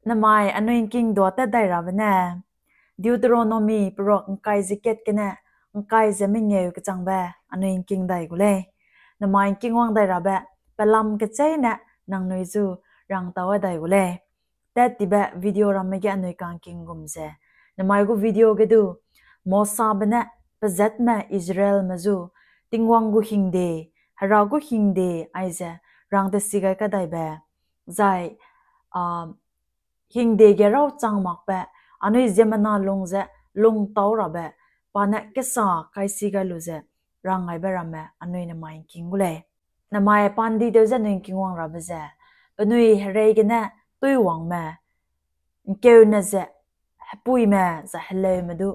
น้ำมันอันนู้นกิ่งดัวแต่ได้รับนะดิวตรอนมีปรอกไกจิเกตกันนะไกจะไม่เงี้ยก็จังแบบอันนู้นกิ่งได้กูเลยน้ำมันกิ่งว่างได้รับแบบไปลำก็ใจนะนางนุยจูรังตัวได้กูเลยแต่ที่แบบวิดีโอรำไม่แก่อันนู้นกางกิ่งกุมเสน้ำมันกูวิดีโอก็ดูมอสซาบนะไปจัดมาอิสราเอลมาจูติงวังกูหิงเดฮารากูหิงเดไอเจรังเตสิกายก็ได้แบบใจหิงเดกเราจังมักแบบอันนี้เจมันน่าลงเจลงเต้าระแบบปานเกษาใครสิกายรู้เจรังไงแบบรำแบบอันนี้น้ำมันกิงกูเลยน้ำมันปันดีเดียวจะนึงกิงวังระแบบเจปนุยเรย์กันนะตุยวังแม่เกี่ยวนะเจปุยแม่จะเฮเลยมาดู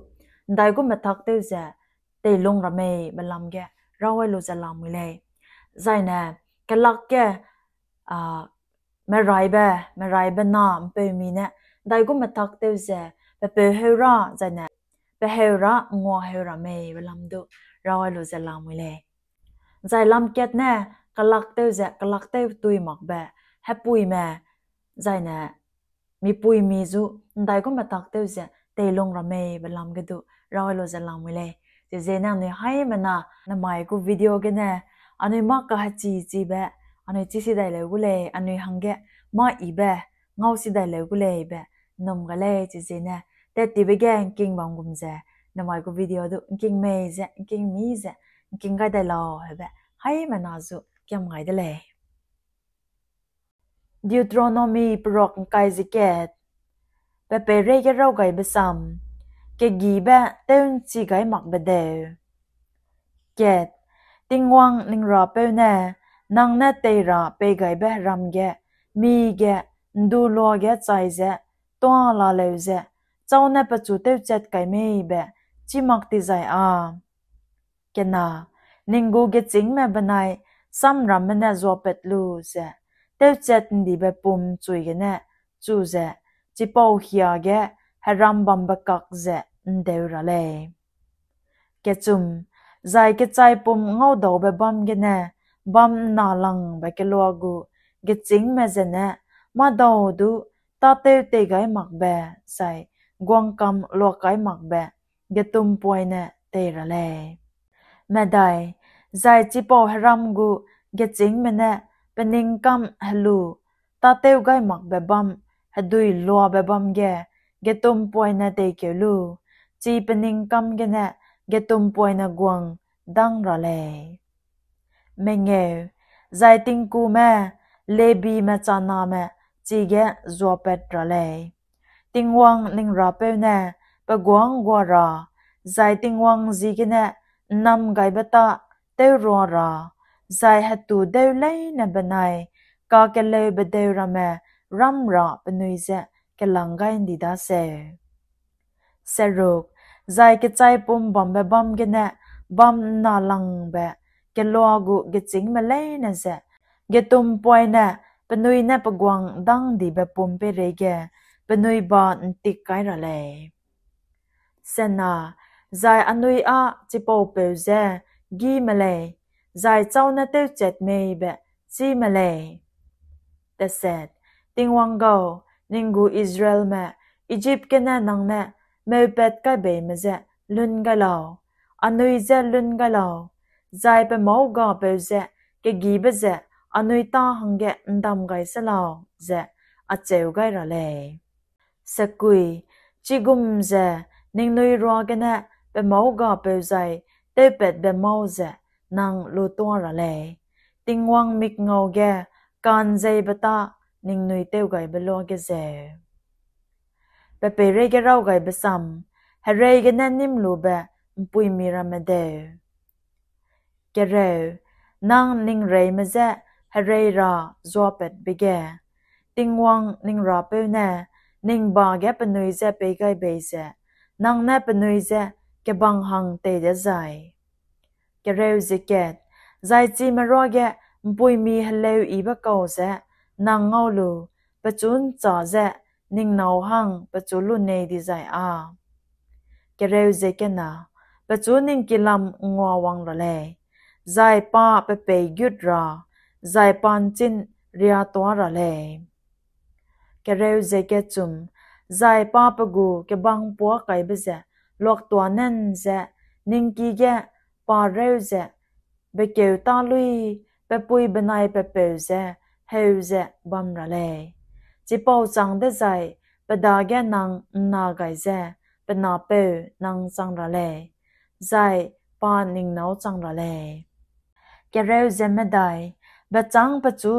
ได้กูมาทักเตวเจเตยลงระไม่บัลลัมแกเราไว้รู้จะลำเลยใจนะกลักแกไม่ไรแบบน้ำไปมีเนี่ยได้กูมาทักเตวเจไปเฮราใจนะไปเฮรางัวเฮราไม่บัลลัมดูเราไว้รู้จะลำเลยใจลำเก็ตเนี่ยกลักเตวเจกลักเตวตุยหมักแบบให้ปุยแม่ใจนะมีปุยมีจูได้กูมาทักเตวเจเตยลงระไม่บัลลัมก็ดูเราไว้รู้จะลำเลยเจนั่งเนี่ยให้มันนะน้ำมันกูวิดีโอกันเนี่ยอันนี้มากกว่าจีแบบอันนี้จีสิได้เลยกูเลยอันนี้หังเกะมาอีแบบเงาสิได้เลยกูเลยแบบนมกันเลยเจเนี่ยแต่ที่ไปแกงกิ่งบางกุมเจน้ำมันกูวิดีโอดูกิ่งเมย์เจกิ่งมีเจกิ่งก็ได้รอแบบให้มันน่าสุเกี่ยมไงได้เลยดิวตรอนมีปรอกไกจิเกตไปเรียกเราไก่ไปซ้ำเกกีแบบเต้นจีไก่หมักไปเดียวเกตติงวังนิงราเปวเน่นางเนตเตระไปไก่แบบรำแกมีแกดูลัวแกใจเจตัวลาเลวเจเจ้าเนปจูเตวเจ็ดไก่ไม่แบบจิมักติใจแกน่านิงกูเกจิงแม่บันไดซ้ำรำมันเนจวบเป็ดลูเจเตวเจ็ดดีแบบปุ่มจุยกันเนจูเจจิปาวเฮียแกให้รำบัมบักกักเจเดวระเลยแกจุมใจก็ใจปุ่มเงาดาวแบบบัมกันเน่บัมนาลังแบบกลัวกูก็จริงแม่เจเน่มาดาวดูตาเตวเตไกมักแบบใจกวางคำลวกไกมักแบบก็ตุ่มป่วยเน่เตระเลยแม่ได้ใจจิปอให้รำกูก็จริงแม่เน่เป็นนิงคำฮัลโหลตาเตวไกมักแบบบัมให้ดูลัวแบบบัมแกก็ตุ่มป่วยเน่เตเกลูจีเป็นนิงคำกันเน่เกตุมป่วยนักวงดังระเลยเมงเอใจติงกูแม่เลบีแม่จานาแม่จีเกจวบเป็ดระเลยติงวังนิงราเปวเน่ปะกวางกัวราใจติงวังจีกันเน่นำไกบตาเตวรัวราใจฮัตตูเดวเลยเนบนายกาเกเลวเบเดวระแม่รัมราปนุยเจกลังไกนดีดาเซเซรุกใจก็ใจปุ่มบอมแบบบอมกันเน่บอมน่าลังแบบก็ลัวกูก็จริงมาเลยนะเจก็ตุ่มป่วยเน่ปนุยเน่ปกวางดังดีแบบปุ่มไปเรเกปนุยบานติกไกระเลยเซน่าใจอันนุยจิปโอเปเจกีมาเลยใจเจ้าเน่เต้าเจ็ดเมย์แบบจีมาเลยแต่เสร็จติงวังเกานิงกูอิสราเอลแม่อียิปต์กันเน่นังเน่เมื่อเป็ดก็เบยมาเจลุนกะลาวอันนุยเจลุนกะลาวใจไปมาวกาเปเจกะกีบเจอันนุยตาหังเกนดำไกสลาวเจอาเจวไกระเลยสกุยจิกุมเจนิงนุยรัวกันเน่ไปมาวกาเปใจเตเป็ดเบมาวเจนางลูตัวระเลยติงวังมิกเงาแกการใจบตานิงนุยเตวไกเบลวกเจไปเรกเราไกไปซ้ำให้เรกันนั่นนิ่มลูแบบปุยมีรำเดวแกเรวนางนิงเรมาเจให้เรราจวบเป็ดไปแกติงวังนิงราเปวเน่นิงบาแกปนุยเจไปไกเบเจนางเน่ปนุยเจแกบังหังเตเดใจแกเรวเจเกตใจจีมารอแกปุยมีฮัลเลวอีบะเกาเจนางเงาลูปะจุนจ่อเจนิงนาวหังปะจูลุนเนดีใจแกเรวเจกันนะปะจูนิงกิลำงัววังระเลยใจป้าไปเปยยุดราใจปันจินเรียตัวระเลยแก ke reu ze ke chum zai pa pagu ke bang po kai be ze lok tua nen ze ning ki ge pa reu ze be keu ta lui be pui benai pe pe ze heu ze bam ra le chi pau chang de zai be da ge nang na gai ze be na pe nang chang ra le zai pa ning nau chang ra le ke reu ze me dai be chang pa chu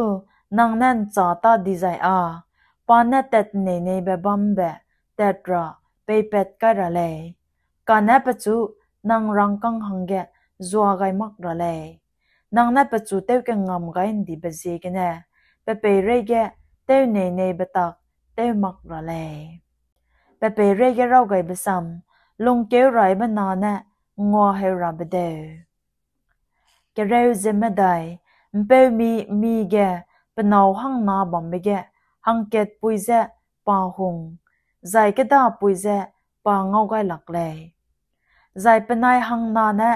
nang nan cha ta di zai a pa na tet ne ne be bam be tet ra pe pet ka ra le ka na pa chu nang rang kang hang ge zua gai mak ra le nang na pa chu te ke ngam gai di be ze ke ne pe re ge te ne ne be tak te mak ra le pe re ge rau gai be sam lung ke rai ba na na ngo he ra be de ke reu ze me dai mpe mi ge penau hang na bom be ge hang ket pui ze pa hung zai ke da pui ze pa ngau gai lak le zai penai hang na na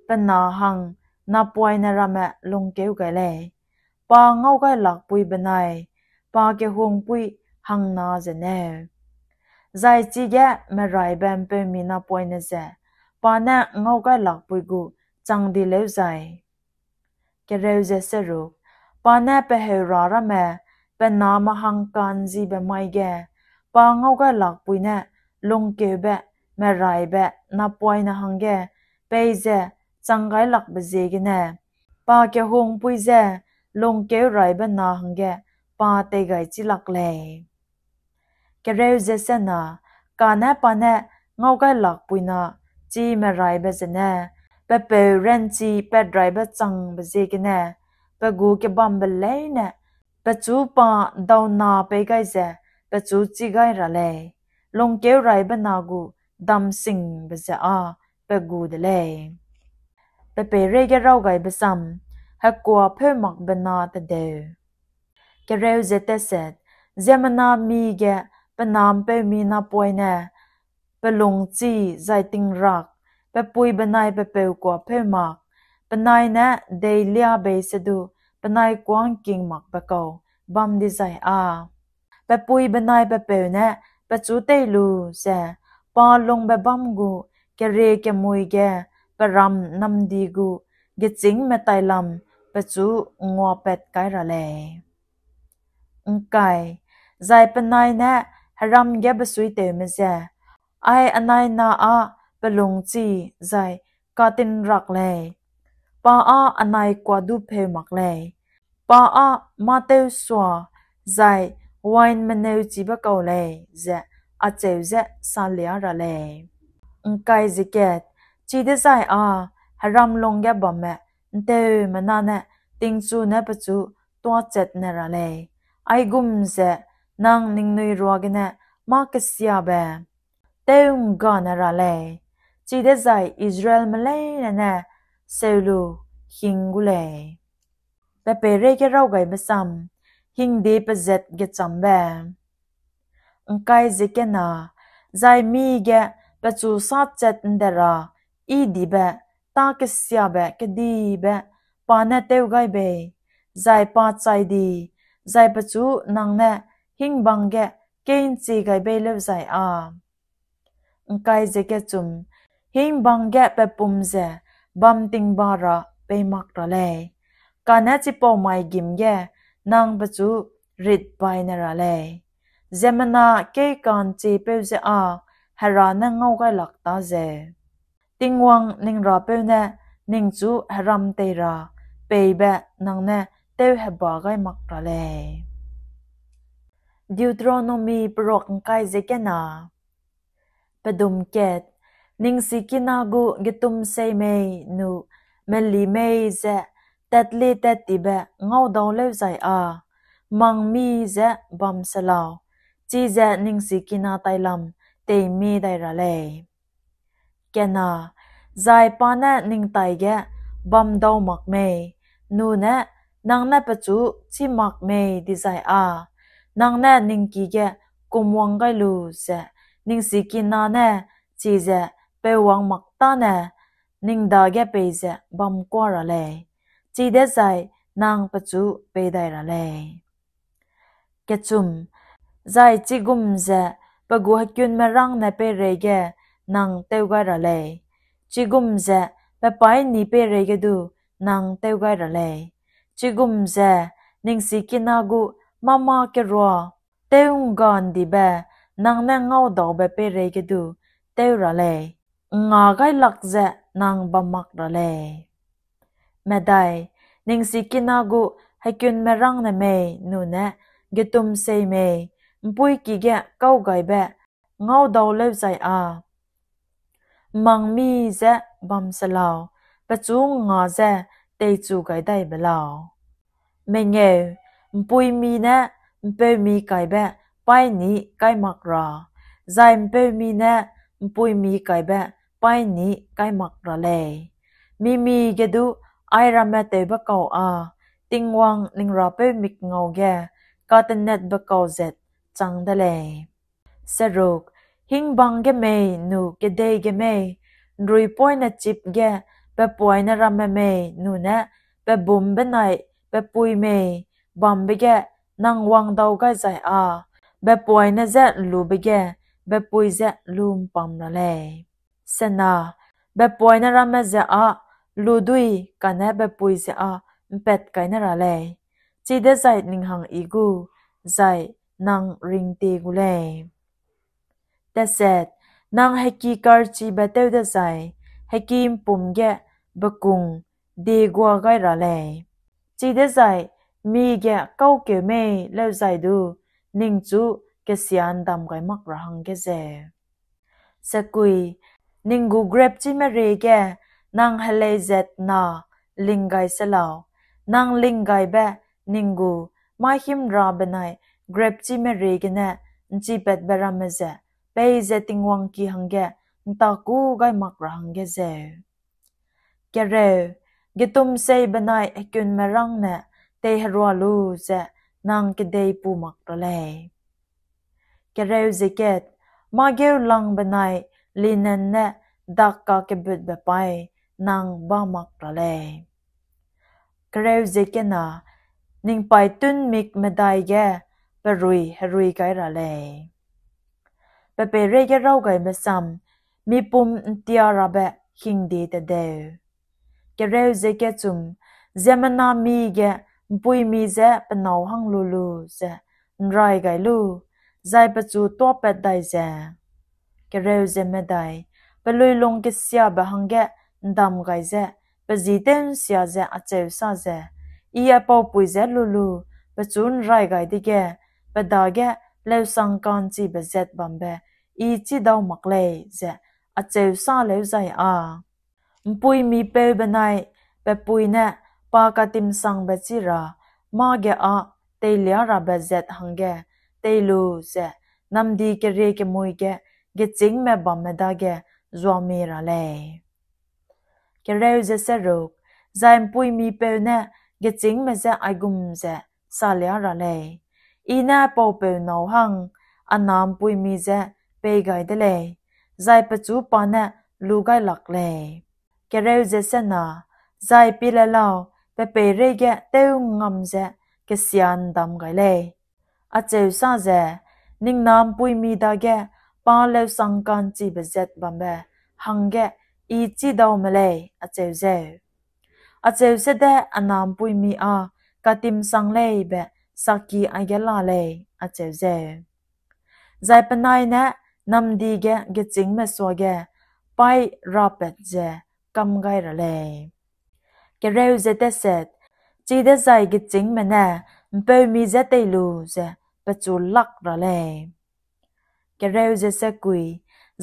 pena hang na poi na ra me lung keu gai le pa ngau gai lak pui benai pa ke hung pui hang na ze ne zai chi ge me rai bam pe mi na poi na ze pa na ngau gai lak pui gu chang di le zai ke reu ze seru pa na pe he ra ra me pe na ma hang kan ji be mai ge pa ngau gai lak pui na lung ke be me rai be na poi na hang ge pe ze chang gai lak be ze ge ne pa ke hung pui ze lung ke rai be na hang ge pa te gai chi lak le ke reu ze se na ka na pa na ngau gai lak pui na chi me rai be ze ne pe ren chi pe drai be chang be ze ge ne pe gu ke bam be le ne pe chu pa dau na pe gai ze pe chu chi gai ra le long ke rai be na gu dam sing be ze a pe gu de le pe re ge rau gai be sam ha kwa phe mak be na te de ke reu ze te set zemana mi ge pe nam pe mi na poi ne pe long chi zai ting rak pe pui benai pe pe kwa phe mak penai na de lia be se du penai kwang king mak pe ko bam di zai a pe pui benai pe na pe chu te lu se pa long be bam gu ke re ke mui ge pe ram nam di gu ge ching me tai lam pe chu ngo pet kai ra le kai zai penai na haram ge be sui te me ze ai anai na a pelung chi zai ka tin rak le pa a anai kwa du phe mak le pa a ma te swa zai wine meneu chi ba ko le ze a cheu ze sa lia ra le kai ziket chi de zai a haram long ge ba me te mana na ting chu na pa chu to chet na ra le ai gum ze nang ning nui ro ge na ma ka sia ba teung ga na ra le chi de zai Israel malay na na selu hingule pe re ke rau gai besam hing de pe zet ge cham ba kai ze ke na zai mi ge pe chu sa chet ndara I di ba ta ke sia ba ke di ba pa na teu gai be zai pa chai di zai pa chu nang na hing bang ge kein chi gai be le zai a kai ze ke chum hing bang ge pe pum ze bam ting bara pe mak ra le kana chi po mai gim ge nang ba chu rit pai na ra le zemana ke kan chi pe ze a hara na ngau ga lak ta ze tingwang ning ra pe na ning chu haram te ra pe ba nang na te ha ba ga mak ra le Deuteronomy prok kai ze ke na pedum ket ning sikinagu gitum sei mei nu meli mei ze tatli tati be ngau daw le zai a mang mi ze bam salao chi ze ning sikina tailam te mi dai ra le kena zai pa na ning tai ge bam daw mak mei nu na nang na pa chu chi mak mei di zai a nang na ning ki ge kumwang gai lu ze ning sikina na chi ze pe wang mak ta na ning da ge pe ze bam kwa ra le chi de zai nang pa chu pe dai ra le ke chum zai chigum ze pagu hakyun marang na pe rege nang teuga rale chigum ze pa pai ni pe rege du nang teuga rale chigum ze ning sikinagu mama ke ro teung gan di ba nang na ngau do ba pe rege du teu rale nga gai lak ze nang bamak rale medai ning sikinagu hakyun marang na me nu na getum sei me mpui ki ge kau gai ba ngau dau leu zai a mang mi ze bam salao pa chu nga ze te chu gai dai belao me nge mpui mi na mpe mi kai ba pai ni kai mak ra zai mpe mi na mpui mi kai ba pai ni kai mak ra le mi ge du ai ra ma te ba kau a tingwang ning ra pe mik ngau ge ka ta net ba kau zet chang da le saruk hing bang ge me nu ke de ge me rui poi na chip ge pe poi na ra me nu na pe bum be nai pe pui me bam be ge nang wang dau ga zai a be poi na za lu be ge be pui za lum pam na le sana be poi na ra me za a lu dui ka na be pui za a pet kai na ra le chi de zai ning hang i gu zai nang ring te gu le ta set nang heki kar chi ba te da zai hekim pum ge bakung de gwa gai ra le chi de zai mi ge kau ke me le zai du ning chu ke sian dam gai mak ra hang ge ze sakui ning gu grep chi me re ge nang hale zet na lingai salao nang lingai ba ning gu mai him ra banai grep chi me re ge na chi pet bara me ze pe ze tingwang ki hang ge ta ku gai mak ra hang ge ze ke re getum sei banai ekun marang na te harwa lu ze nang ke dei pu mak ra le ke re ziket ma ge lang banai linen na dak ka ke but ba pai nang ba mak ra le ke re zikena ning pai tun mik medai ge perui harui kai ra le pe pe re ge rau gai besam mi pum tia ra ba hing de te de ke re zike chum zemana mi ge pui mi ze panau hang lu lu ze nrai gai lu zai pa chu to pet dai ze ke re ze me dai pe lui long ke sia ba hang ge ndam gai ze pe ji ten sia ze a cheu sa ze i a pau pui ze lu lu pe chu nrai gai di ge pe da ge le sang kan chi be zet bam be i chi dau mak le ze a cheu sa le zai a mpui mi pe banai pe pui na pa ka tim sang ba chi ra ma ge a te lia ra ba zet hang ge te lu ze nam di ke re ke mui ge ge ching me bam me da ge zo mi ra le ke re ze se ro zai mpui mi pe na ge ching me ze ai gum ze sa lia ra le i na po pe no hang anam pui mi ze pe gai de le zai pa chu pa na lu gai lak le ke re ze se na zai pi la lao pe pe re ge teu ngam ze ke sian dam gai le a cheu sa ze ning nam pui mi da ge pa le sang kan chi be zet bam be hang ge i chi dau me le a cheu se de anam pui mi a ka tim sang le be saki a ge la le a cheu ze zai pa nai na nam di ge ching me so ge pai ra pet ze kam gai ra le ke reu ze te set chi de zai ge ching me na mpe mi ze te lu ze pa chu lak ra le ke reu ze se kui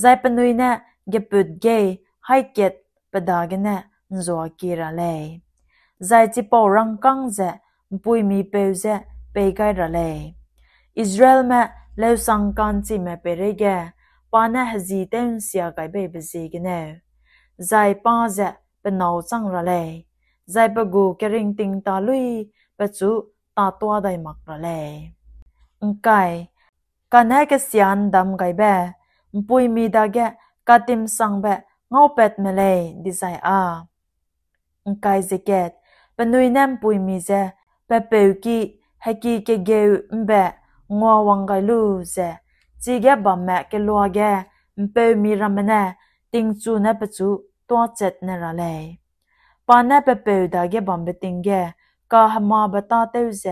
zai pa nui na ge put ge hai ket pa da ge na zo ki ra le zai chi po rang kang ze mpui mi pe ze pe gai ra le Israel ma le sang kan chi me pe re ge pa na hazi ten sia gai be be ze ge ne zai pa ze pa nau chang ra le zai pa gu ke ring ting ta lui pa chu ta tua dai mak ra le kai ka na ke sian dam gai be mpui mi da ge ka tim sang be ngau pet me le di zai a kai ziket pa nui nam pui mi ze pa pe ki haki ke ge mbe งัววังไกลูเซจีแกบอมแม่เกลัวแกเปมีรำแน่ติงจูเนปจูตัวเจ็ดเนระเลยปานเนเปเปดาแกบอมเบติงแกกาฮมาบตาเตวเซ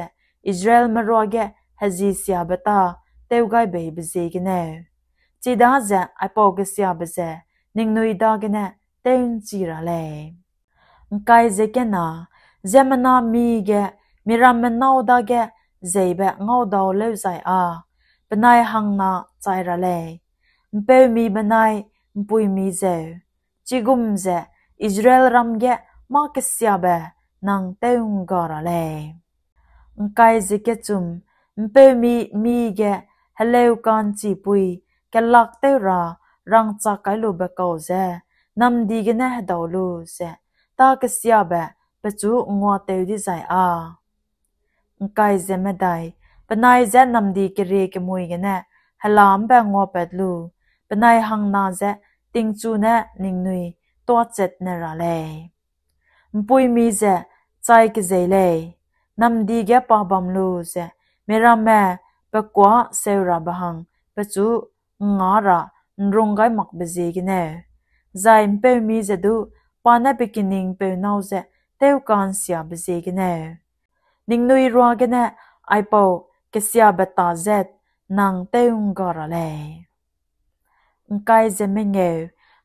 อิสราเอลมารัวแกฮซิเซียบตาเตวไกเบย์เบเซกเนจีดาเซไอปอกเซียเบเซนิงนุยดากเนเตนจีระเลยไกเซเกนาเซมนามีแกมีรำนาวดาแกเซเบเงาดาวเลวใจปนายหังนาใจระเลยเปมีปนายปุยมีเซจิกุมเซอิสราเอลรำแกมาเกเซียเบนังเตงการะเลยไกเซเกจุมเปมีแกฮัลเลวกันจีปุยแกลักเตระรังจากไกลูเบกเอาเซนำดีกันแน่ดาวลูเซตาเกเซียเบปจูงัวเตวดิใจไกเซไม่ได้ปนายเซนำดีกเรกมวยกันแน่ฮัลามแบงัวเป็ดลูปนายหังนาเซติงจูเน่นิงนุยตัวเจ็ดเนระเลยปุยมีเซใจกเซเลยนำดีแกปาบัมลูเซเมราแม่ปะกว่าเซราบหังปะจูงาระนรงไกมักเบเซกันแน่ใจเปมีเซดูปานเปกินิงเปนาวเซเตวกันเสียเบเซกันแน่นิงนุยรัวกันแน่ไอปอเกเสียเบตาเซตนางเตวงการะเลยไกเซเมเงว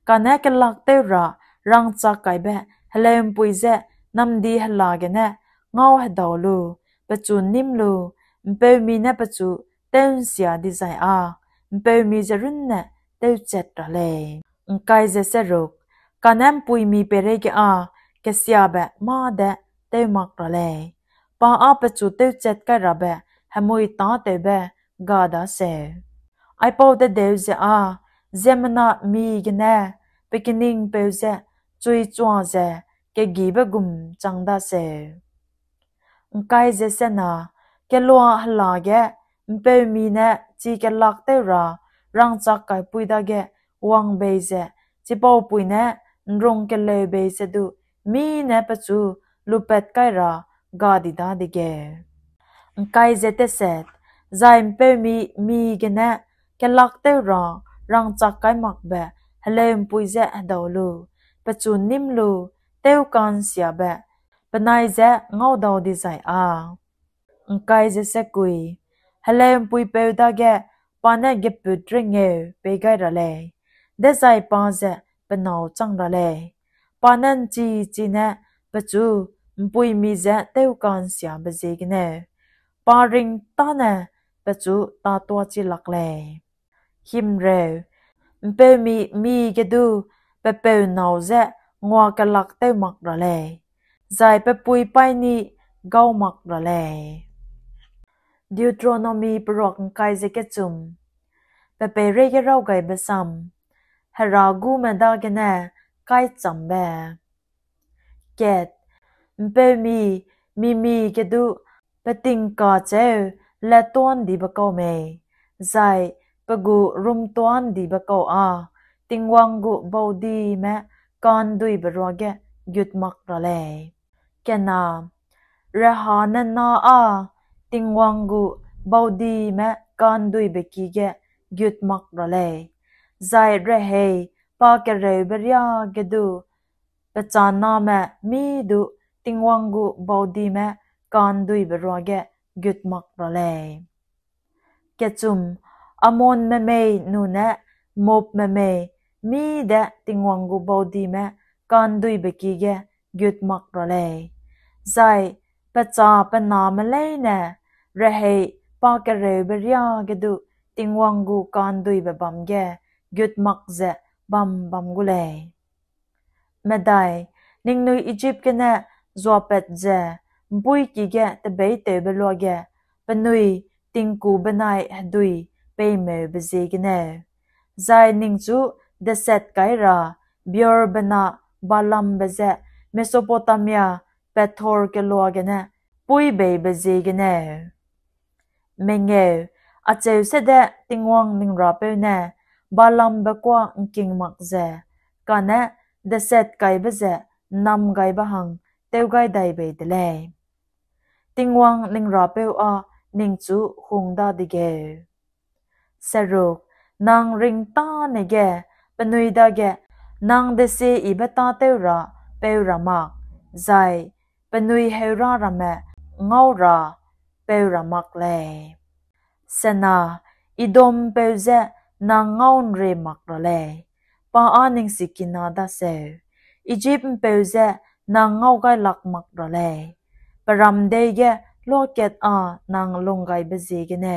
กันแน่กันลักเตระรังจากไกเบฮัลเลมปุยเซนำดีฮัลลากันแน่เงาฮัดาวลูปะจูนิมลูเปมีเนปะจูเตนเสียดิไซเปมีจะรุ่นเนเตวเจ็ดระเลยไกเซเซรุกกันแน่ปุยมีเปเรกเกเสียเบมาเดเตวมักระเลยปาปะจูเตวเจ็ดกันระเบฮมุยตาเตวเบกาดาเซไอปอเตเดวเซเซมนามีกันแน่เปกินิงเปวเซจุยจวงเซเกกีเบกุมจังดาเซไกเซเซนาเกลัวฮัลลาเกเปมีเนจีเกลักเตระรังจากไกปุยดาเกวังเบเซจิปอปุยเนนรงเกเลเบเซดูมีเนปะจูลูเป็ดไกระกาดิดาดิเกไกเซเตเซตใจเปมีกันเนเกลักเตระรังจากไกมักเบฮัลเลมปุยเซดาวลูปะจูนิมลูเตวกันเสียเบปนายเซเงาดาวดิไซไกเซเซกุยฮัลเลมปุยเปวดาเกปานเนเกปุดริงเงเปไกระเลยเดไซปานเซปนาวจังระเลยปานันจีเนปะจูปุยมีเซเตวกันเสียเบเซกเนปาริงตาเนปะจูตาตัวจิลักเลยหิมเรวเปมีเกดูเปเปวนาวเซงัวกลักเตวมักระเลยใจเปปุยไปนี่เกามักระเลยดิวโทรโนมีปรอกไกเซเกจุมเปเปเรเกเราไกเบซัมฮารากูเมดาเกเนไกจัมเบเกตเปมีเกดูเปติงกาเจวและตวนดีบะเกาเมใจปะกูรุมตวนดีบะเกาติงวังกูบาวดีแมกันดุยบรัวเกยุดมักระเลยแกนาเรหานันนาติงวังกูบาวดีแมกันดุยเบกีเกยุดมักระเลยใจเรเฮปาเกเรเบรียเกดูเปจานาแมมีดูติงวังกูบาวดีแมกันดุยบรัวเกยุดมักระเลยแกจุมอมอนเมนูเนมบเมมีเดติงวังกูบาวดีแมกันดุยเบกีเกยุดมักระเลยใจปะจาปนามเลยเนเรเฮปากเรเบรียกดูติงวังกูกันดุยเบบัมเกยุดมักเจบัมกุเลยเมื่อใดนิงนุยอียิปต์กันเนจัวเป็ดเจบุยกีเกตเบยเตเบลัวเกปนุยติงกูบนายดุยเปย์เมเบเซกันเนใจนิงจูเดเซตไกราบิอร์บนาบาลัมเบเซเมโสโปตาเมียเปทอร์เกลัวกันเนปุยเบย์เบเซกันเนเมงเออาเจวเสดติงวังนิงราเปเนบาลัมเบกว่ากิงมักเจกันเนเดเซตไกเบเซนำไกบะหังเตวไกไดเบเดเลติงวังนิงราเป นิ่งจูหงดาดิเกสรุปนางริงตาเนเกปนุยดาเกนางเดเซอีเบตาเตวราเปวรามักใจปนุยเฮราระแมเงาราเปวรามักเลยเสนาอีดมเปวเจนางเงาเรมักระเลยปาอานิงสิกินาดาเซอียิปต์เปวเจนางเงาไกลักมักระเลยปรำเดเกโลเกตนางลงไกเบเจกเน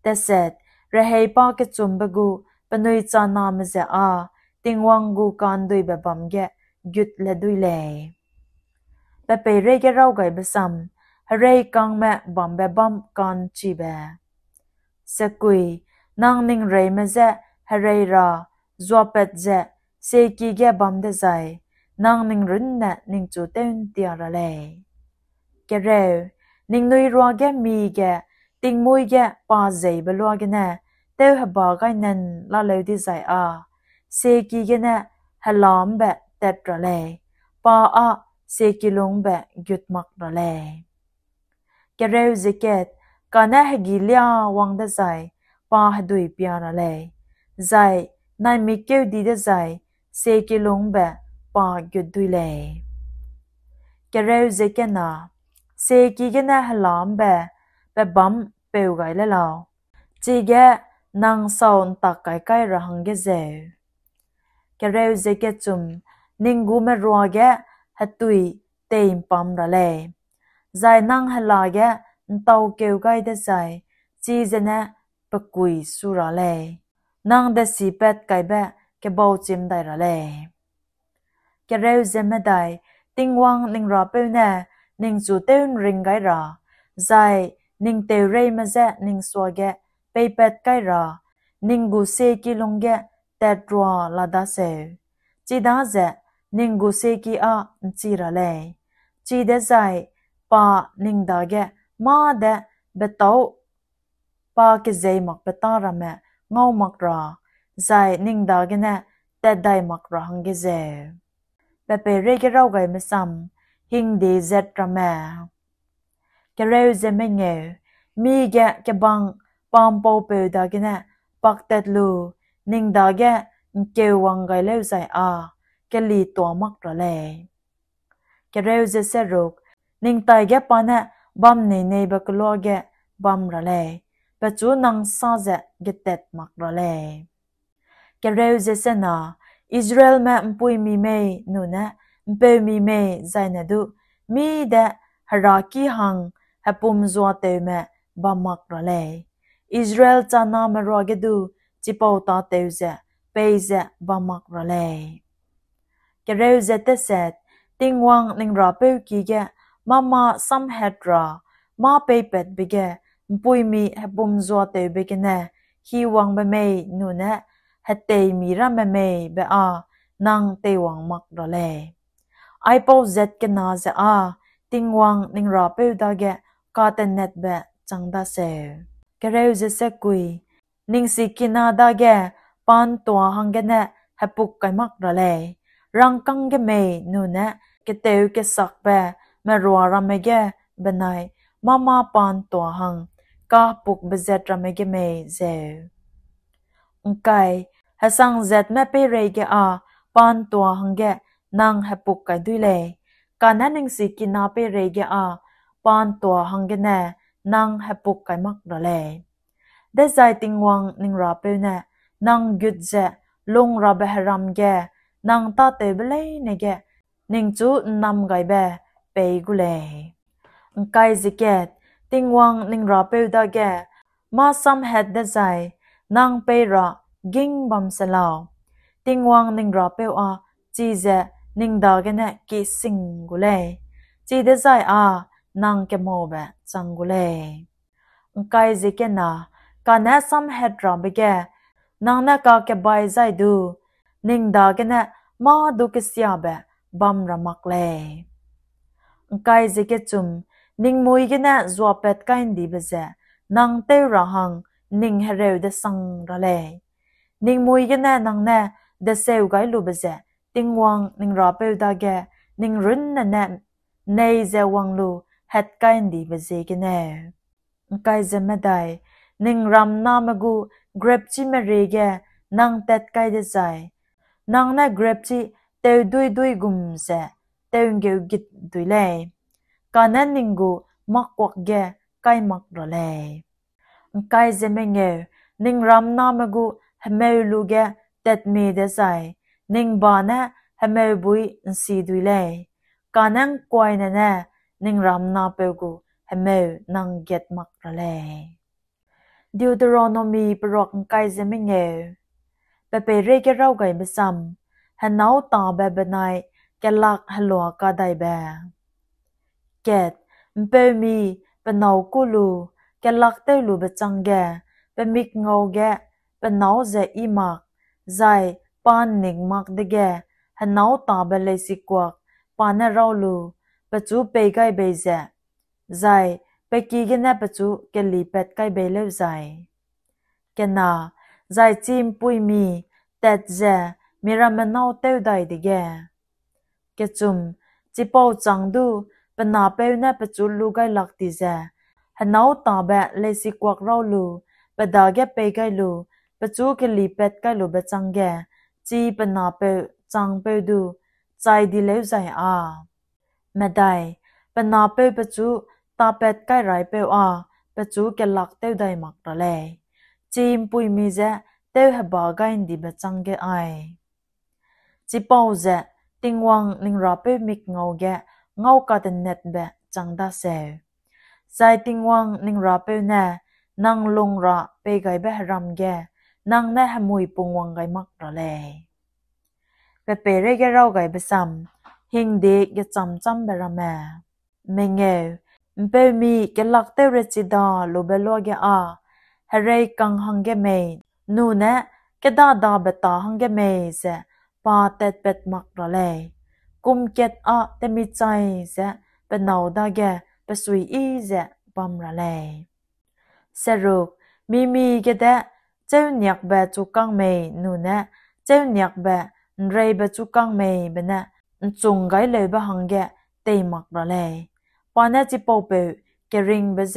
แต่เสร็จระเฮปากจุมบกูปนุยจานามเจติงวังกูการดุยแบบบัมเกยุดและดุยเลยแต่ไปเรกเราไกบซัมเรกังแม่บัมแบบบัมการจีเบสกุยนางนิงเรมเจเรราจวบเป็ดเจเซกีเกบัมเดใจนางนิงรุนเนนิงจูเตนเตียระเลยเกเรวนิงนุยรัวเกมีเกติงมุยเกปาเจบลัวเกเนเตวหบากายนันลาเลวดิใจเซกีเกเนฮลามเบเต็ดระเลยปาเซกิลงเบยุดมักระเลยเกเรวจิเกตกานะฮกิเลียวังเดใจปาดุยปียระเลยใจนายมิเกวดีเดใจเซกิลงเบปายุดดุยเลยเกเรวจิเกนาเซกีเกเนฮลามเบบัมเปวไกเลลาวจีเกนางสาวตักไกไกระหังเกเจเกเรวเจเกจุมนิงกูเมรัวเกฮัตุยเตยมปัมระเลยใจนางฮลาเกนเตาเกวไกเดใจจีเจเนปะกุยสุระเลยนางเดสีเป็ดไกเบเกบาวจิมได้ระเลยเกเรวเจเมได้ติงวังนิงราเปวเนนิงจูเตวริงไกราใจนิงเตวเรยมาเจนิงสวเกไปเป็ดไกรานิงกูเซกิลงเกแต่รัวลาดาเซจีดาเจนิงกูเซกิจีระเลยจีเดใจปานิงดาเกมาเดเบตาปาเกเจมักเบตาระเมเงามักราใจนิงดาเกเนแต่ได้มักราหังเกเจเปเปเรเกเราไกไม่ซ้ำหิงดีเจระเมเกเรวเจไม่เงมีเกเกบังปามปอเปดาเกเนปักเต็ดลูนิงดาเกเกวังไกเลวใจเกลีตัวมักระเลยเกเรวเจเซรุกนิงไตเกปานะบัมเนเนบกลัวเกบัมระเลยเปจูนังซาเจเกเต็ดมักระเลยเกเรวเจเซนาอิสราเอลแม่ปุยมีเมนูนะเปมีเมใจนะดูมีเดฮารากีหังฮปุมจัวเตเมบัมมักระเลยอิสราเอลจานามรอเกดูจิปาวตาเตวเจเปยเจบัมมักระเลยเกเรวเจเตเซตติงวังนิงราเปวกีเกมาซัมเฮดรามาเปยเป็ดบิเกปุยมีฮปุมจัวเตวเบเกเนฮีวังเบเมนูนะฮเตยมีระเมเมเบนางเตวังมักระเลยไอปาวเจตเกนาเจติงวังนิงราเปวดาเกกาเตเน็ตเบจังดาเซเกเรวเจเซกุยนิงสิกินาดาเกปันตัวหังเกเนฮปุกไกมักระเลยรังกังเกเมนูเนเกเตวเกสักเบเมรัวรามเกเบนายมาปันตัวหังกาปุกเบเจตรามเกเมเจอุไกฮสังเจตเมเปเรเกปันตัวหังเกนางฮปุกไกดุยเลยกานันนิงสิกินาเปเรเกปันตัวหังเกเนนางฮปุกไกมักระเลยได้ใจติงวังนิงราเปเนนางยุดเจลงราเบฮรามเกนางตาเตเบเลยเนเกนิงจูนำไกเบเปกุเลยไกจิเกตติงวังนิงราเปดาเกมาซัมเฮดได้ใจนางเประกิงบัมเซลาวติงวังนิงราเปจีเจนิงดาเกเนกิสิงกุเลยจีได้ใจนางเกโมเบจังกุเลยไกจิเกนากาเนซัมเฮดราเบเกนางเนกาเกบายใจดูนิงดาเกเนมาดูกิสยาเบบัมรามักเลยไกจิเกจุมนิงมุยเกเนจัวเป็ดไกนดีเบเจนางเตระหังนิงเฮเรวเดสังระเลยนิงมุยเกเนนางเนเดเซวไกลูเบเจติงวังนิงราเปวดาเกนิงรุนเนเนเนเจวังลูเฮดไกนดีเบเจเกเน kai zemadai ning ram namagu grep chi merege nang tet kai de zai nang na grep chi te dui gum se te nge git dui le kanan ningu makwak ge kai mak ro le kai zemenge ning ram namagu hmelu ge tet me de zai ning ba na hmel bui si dui le kanang kwai na na ning ram na pegu hmel nang get mak ro le Deuteronomy ปรอกไกเซมิเงเปเปเรเกเราไกเบซัมฮันนาวตาเบบนายแกลักฮัลโหลกาไดแบเกตมเปมีเปนาวกูลูแกลักเตลูเบจังแกเปมิกเงาแกเปนาวเจอีมักใจปานนิกมักเดแกฮันนาวตาเบเลสิกวักปานเราลูเปจูเปไกเบเจใจไปกีกันนะปัจจุแกลีเป็ดใกล้เบลเลวใจแกน่าใจจิมปุยมีแต่เจมีรำมันเอาเต้าได้ดิแกแกจุ่มจิปเอาจังดูเป็นนาเป้นะปัจจุลูกไกลักดิเจฮันเอาตาเบะเลยสิกวักเราลูเป็ดดาแกไปไกลูปัจจุแกลีเป็ดไกลูเบจังแกจีเป็นนาเป้จังเป้ดูใจดีเลวใจไม่ได้เป็นนาเป้ปัจจุตาเป็ดใกล้ไรเปล่าปัจจุแกลักเต้าได้มักระเลยจีมปุยมีเจเต้าหบากายดีเบจังแกไอจีเป้าเจติงวังนิงราเปมิกเงาแกเงากาเดนเน็ตเบจังดาเซลใจติงวังนิงราเปเน่นังลงระเปไกเบหรำแกนังแน่หมุยปุงวังไกมักระเลยเปเปเรแกเราไกเบซัมหิงเด็กแกจำเบระแม่เมงเงมเปมีแกลักเตเรจิดาโลเบโลเกอาเฮเรกังหังเกเมนูเนะแกดาเบตาหังเกเมเซปาเตตเป็ดมักระเลยกุมเกตอาเตมิใจเซเป็นนาวดาแกเป็นสุยอีเซบัมระเลยสรุปมีแกเดเจ้าเนียกเบจุกังเมนูเนะเจ้าเนียกเบนเรเบจุกังเมเบเนะจุงไกเลยเบหังเกเตมักระเลยปานจิปอเปเกริงเบเจ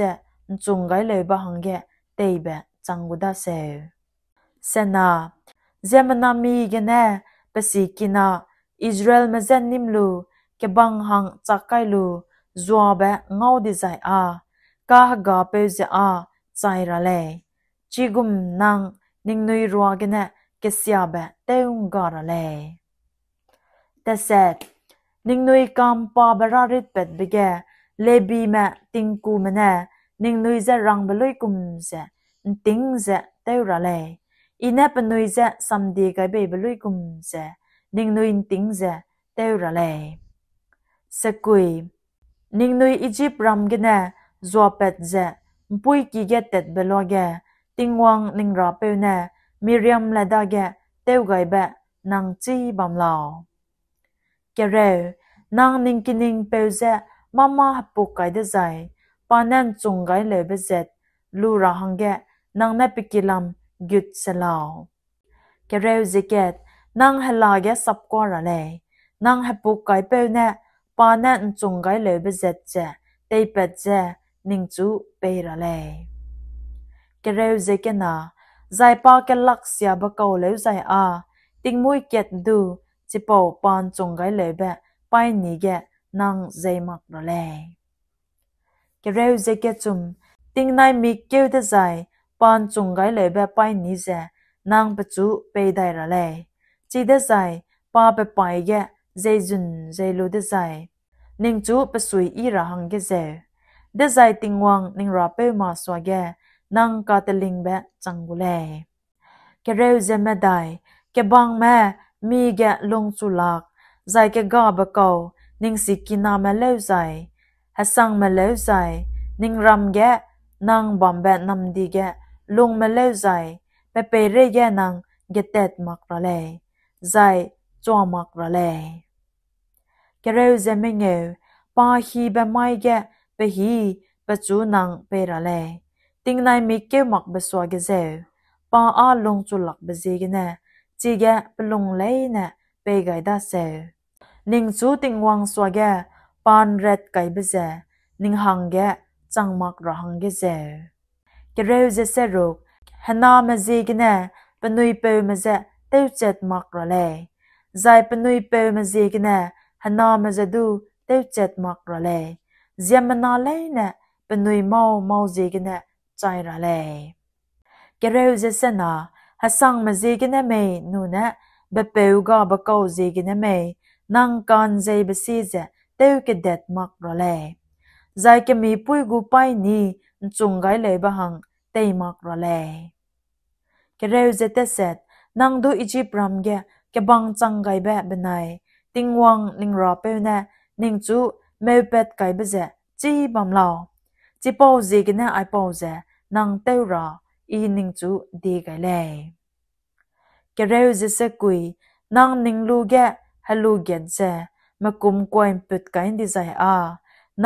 จุงไกเลยบะหังเกเตยเบจังกุดาเซเซนาเจมนามีเกเนเปสิกินาอิสราเอลเมเจนนิมลูเกบังหังจักไกลูจัวเบเงาดิใจกาฮกาเปเจใจระเลยจิกุมนังนิงนุยรัวเกเนเกเสียเบเตอุงการะเลยแต่เสร็จนิงนุยกำปาบราริดเป็ดเบเกเลบีแม่ติงกูมันแน่นิงนุยจะรังเบลุยกุมเสติงเสเตวระเลยอีเนปนุยจะสัมดีกับเบลุยกุมเสนิงนุยติงเสเตวระเลยสกุยนิงนุยอียิปต์รำกันแน่จัวเป็ดเสปุยกีเกตเต็ดเบลวเกติงวังนิงราเปวแน่มิเรียมและดาเกเตวไกเบนังจีบัมลาวเกเรนางนิงกินิงเปวเจมาม่าปุกไกเดใจปานันจงไกเลยเบเจ็ดลูราหังเกนางแม่ปิกิลัมกุดเซลาวเกเรวเจเกตนางเฮลาเกสับกว่าระเลยนางปุกไกเปวเนปานันจงไกเลยเบเจ็ดเจเตยเป็ดเจนิงจูเประเลยเกเรวเจเกนาใจปาเกลักเสียบะเกาเลวใจติงมุยเกตดูจิปาวปานจงไกเลยเบไปนี่เกนางใจมักระเลยเกเรวเจเกจุมติงนายมีเกี่ยวเดใจปานจงไกเลยแบบไปนี่เจนางปัจจุไปได้ระเลยจีเดใจปาไปไปเกใจจุนใจรู้เดใจนิงจูไปสุยอีระหังเกเจเดใจติงวังนิงราเปมาสวาเกนางกาเตลิงแบบจังกุเลยเกเรวเจไม่ได้เกบังแม่มีเกลงสุลักใจเกกาบะเกานิงสิกินามาเลวใจฮัสังมาเลวใจนิงรำแกนางบอมแบนำดีแกลุงมาเลวใจเปเปเรแกนางเกเต็ดมักระเลยใจจัวมักระเลยเกเรวเจไม่เงวปาฮีเบไม่แกเปฮีเปจูนางเประเลยติงนายมีเกมักเบสวาเกเจปาลงจุลักเบเจกเนจีแกเปลงเลยเนเปไกดาเซนิงจูติงวังสวาแกปานเร็ดไกเบเจนิงหังแก จังมักระหังเกเซกเรวเจเซรุกฮนามาเจกเนปนุยเปมาเจเตวเจ็ดมักระเลใจปนุยเปมาเจกเนฮนามาเจดูเตวเจ็ดมักระเลเจียมนาเลเนปนุยเมาเจกเนใจระเลกเรวเจเซนาฮสังมาเจกเนเมนูเนเบเปวกาบกาวเจกเนเมนังกันเจบซีเจเตวกเด็ดมักระเลใจกมีปุยกูไปนี่จุงไกเลยบะหังเตยมักระเลกเรวเจเตเซตนังดูอิจิปรัมเกะบังจังไกแบบเป็นไงติงวังนิงรอเปวเนนิงจูเมวเป็ดไกเบเจจีบัมลาวจีปาวจีกันเนไอปาวเจนังเตวราอีนิงจูดีไกเลยกเรวเจเซกุยนังนิงลูเกะฮัลลูเกนเจมากุมกวยปุดไกดิใจ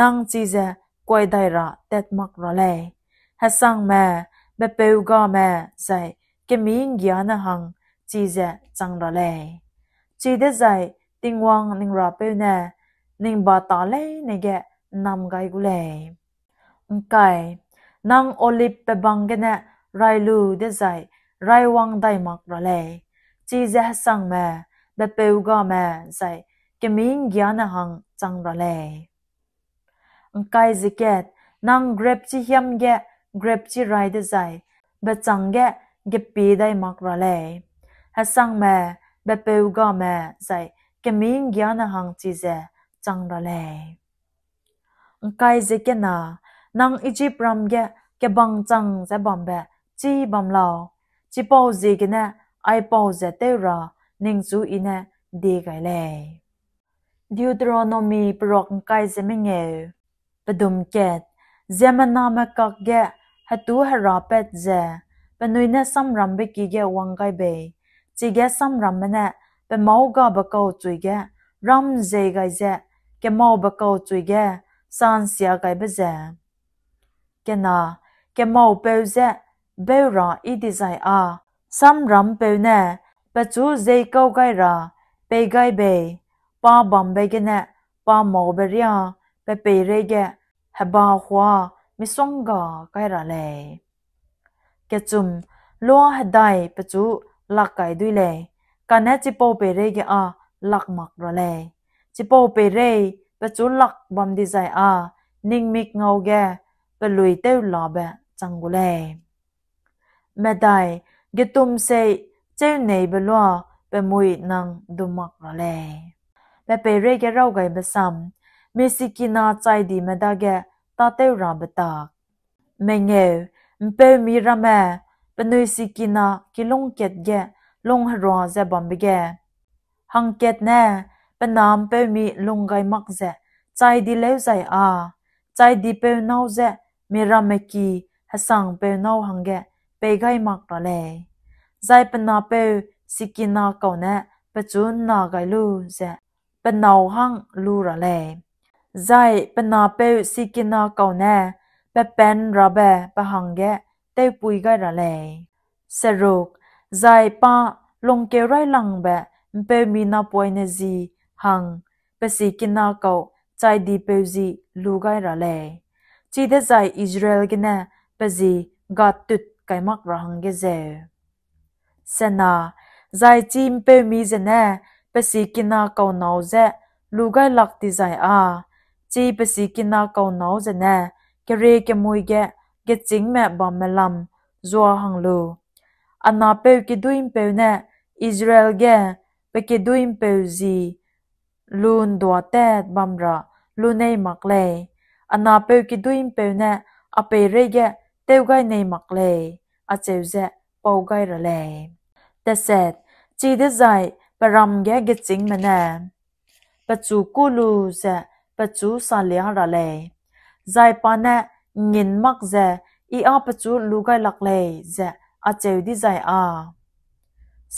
นังจีเจกวยไดระเต็ดมักระเลฮัสังแม่เบเปวกาแม่ใจกมีงยานะหังจีเจจังระเลจีเดใจติงวังนิงราเปวเนนิงบาตาเลเนเกะนำไกกุเลไกนังโอลิปเปบังเกเนไรลูเดใจไรวังไดมักระเลจีเจฮัสังแม่เบเปวกาแม่ใจกมีงยานะหังจังระเลไกจิเกตนังเกรบจิยมเกะเกรบจิไรเดใจเบจังเกะเก็บปีได้มักระเลฮัสังแม่เบเปวกาแม่ใจกมีงยานะหังจีเจจังระเลไกจิเกนานังอิจิปรัมเกะเก็บังจังจะบัมเบจีบัมลาวจีปาวจีกันเนไอปาวเจเตรานิงจูอินเนดีไกเลดิวตรอนอมีปรอกไกจิเมเงปดุมเกตเจมันนามกักเกะฮัตูฮราเป็ดเจปนุยเนซัมรัมเบกิเกวังไกเบจีเกซัมรัมเนเปมาวกาบกาวจุยเกรัมเจไกเจเกมาวบกาวจุยเกซานเสียไกเบเจเกนาเกมาวเปวเจเบราอีดิไซซัมรัมเปวเนปจูเจกาวไกราเปไกเบปาบัมเบเกเนปามาวเบรียเปเปเรเกฮบาขวามิสงกาไกระเลเกจุมลัวฮดายปจูลักไกดุยเลกันเนจิโปเปเรเกลักมักระเลจิโปเปเรปจูลักบัมดิไซนิงมิกเงาเกเปลุยเตวลาเบจังกุเลเมดายเกตุมเซเจเนเบลัวเปมุยนังดุมักระเลเปเปเรเกเราไกเบซัมเมสิกินาใจดีเมดาเกตาเตวราเบตากเมเงมเปมีระแมปนุยสิกินากิลงเกตเกลงฮรัวเซบัมเบเกหังเกตแน่ปนามเปมีลงไกมักเซใจดีเลวใจใจดีเปนาวเซมีระเมกีฮัสังเปนาวหังเกเปไกมักระเลใจปนาเปสิกินาเก่าแน่ปจูนนาไกลูเซปนาวหังลูระเลใจปนาเปสิกินาเก่าแน่เปเป็นระเบปะหังเกเตปุยไกระเลสรุกใจปาลงเกไรลังเบมเปมีนาปวยเนจีหังเปสิกินาเก่าใจดีเปจีลูไกระเลจีเดใจอิสราเอลกันเนเปจีกัดตุดไกมักระหังเกเจเสนาใจจีมเปมีเจเนเปสิกินาเก่าหนาวเจลูไกลักติใจจีเปสิกินาเก่าหนาวเจเนเกเรเกมวยเกเกจิงแม่บอมเมลัมจัวหังลูอันนาเปวกิดุอิมเปวเนอิสราเอลเกเปกิดุอิมเปวจีลูนดัวเตดบัมระลูเนมักเลอันนาเปวกิดุอิมเปวเนอเปเรเกเตวไกเนมักเลอาเจวเจปาวไกระเลแต่เสร็จจีเดใจปรำเกจิงแม่เนปจูกูลูเจปจูซาเลียงระเลใจปานะงินมักเจอีปจูลูไกลักเลเจอาเจวดิใจ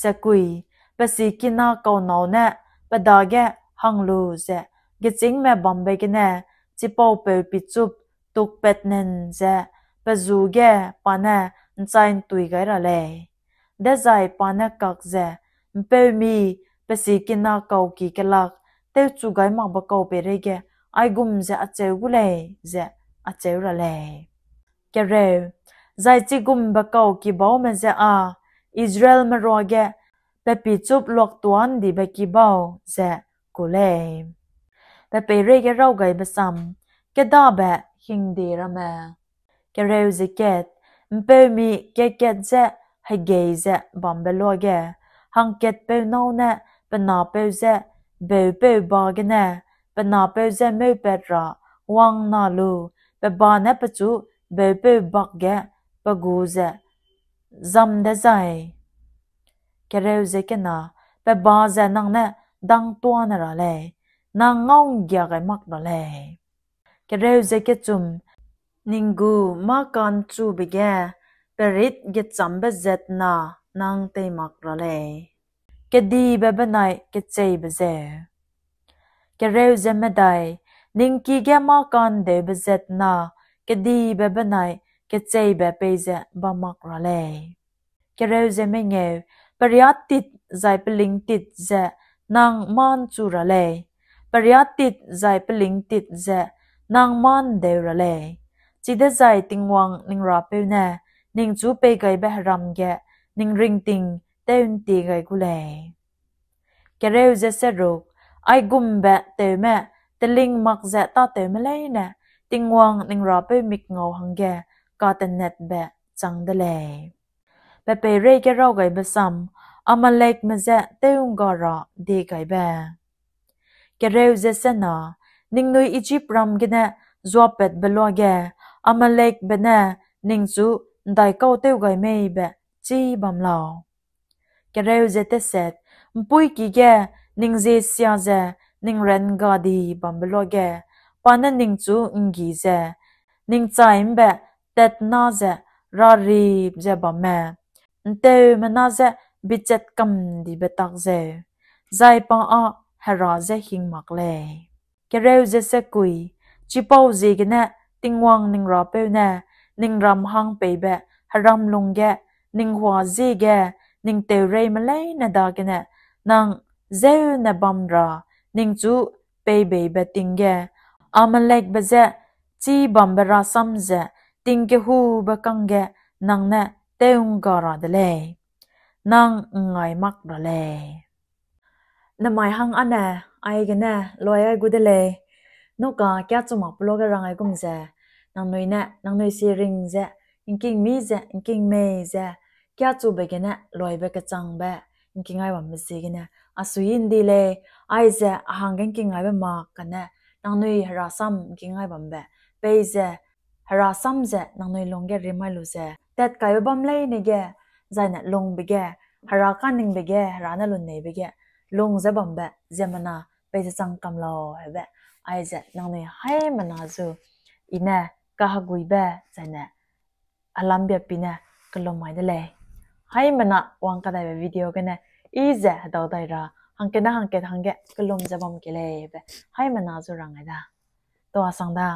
สกุยปสิกินาเกาหนาวเนปดาเกหังลูเจเกจิงแม่บอมเบกเนจิปาวเปปิจุบตุกเป็ดเนนเจปจูเกปานะใจตุยไกระเลเดใจปานะกักเจมเปมีปสิกินาเกากีกลักเตวจูไกมักบะเกาเปเรเกไอกุมเจอาเจวกุเลเจ a chera le ke re zai chi gum ba kau ki bao me ze a Israel ma ro ge pe pi chup lok tuan di ba ki bao ze ku le pe pe re ge rau gai ba sam ke da ba hing de ra ma ke re ze ket mpe mi ke ket ze ha ge ze bam be lo ge hang ket pe no na pe na pe ze be ba ge na pe na pe ze me pe ra wang na lu pe ba na pe chu be bak ge pe gu ze zam de zai ke re ze ke na pe ba ze nang na dang tua na ra le nang ngong gya ga mak ra le ke re ze ke chum ningu ma kan chu be ge perit ge cham be zet na nang te mak ra le ke di be ba nai ke chei be ze ke re ze me dai ning ki ge ma kan de be zet na ke di be ba nai ke chei be pe ze ba mak ra le ke re ze me nge pariat tit zai peling tit ze nang man chu ra le pariat tit zai peling tit ze nang man de ra le chi de zai tingwang ning ra pe na ning chu pe gai be ram ge ning ring ting teun ti gai ku le ke re ze se ro ai gum be te me te ling mak ze ta te me le na tingwang ning ra pe mik ngau hang ge ka te net be chang de le pe pe re ke ro gai be sam amalek me ze teung ga ra de gai be ke re ze se na ning nui Egypt ram ge na zwa pet be lo ge amalek be na ning chu dai kau teu gai me be chi bam lao ke re ze te set mpui ki ge ning ze sia ze ning ren ga di bam be lo ge pana ning chu ngi ze ning chaim be tet na ze ra ri ze ba me nte me na ze bichet kam di betak ze zai pa a hara ze hing mak le ke re ze se kui chi pau ze ge na tingwang ning ra pe na ning ram hang pe be haram lung ge ning hwa ze ge ning te re ma le na da ge na nang ze na bam ra ning chu pe be be ting ge amalek be ze chi bam be ra sam ze ting ke hu ba kang ge nang na teung ga ra de le nang ngai mak ra le na mai hang ana ai ge na loi ai gu de le no ka kya chu mak plo ga rang ai kum ze nang noi si ring ze inking mi ze inking me ze kya chu be ge na loi be ka chang ba inking ai wa mi se ge na asuin di le ai ze hang gen king ai ba ma ka na nang noi hara sam king ai bam be pe ze hara sam ze nang noi long ge ri mai lu ze tat kai bam le ne ge zai na long be ge hara ka ning be ge hara na lu ne be ge long ze bam be ze mana pe ze chang kam lo he be ai ze nang noi hai mana zu ina ka ha gui be zai na alam be pina kalom mai de le hai mana wang ka dai video ke na i ze dau dai ra hang ke na hang ke kalom ze bam ke le be hai mana zu rang ai da to asang da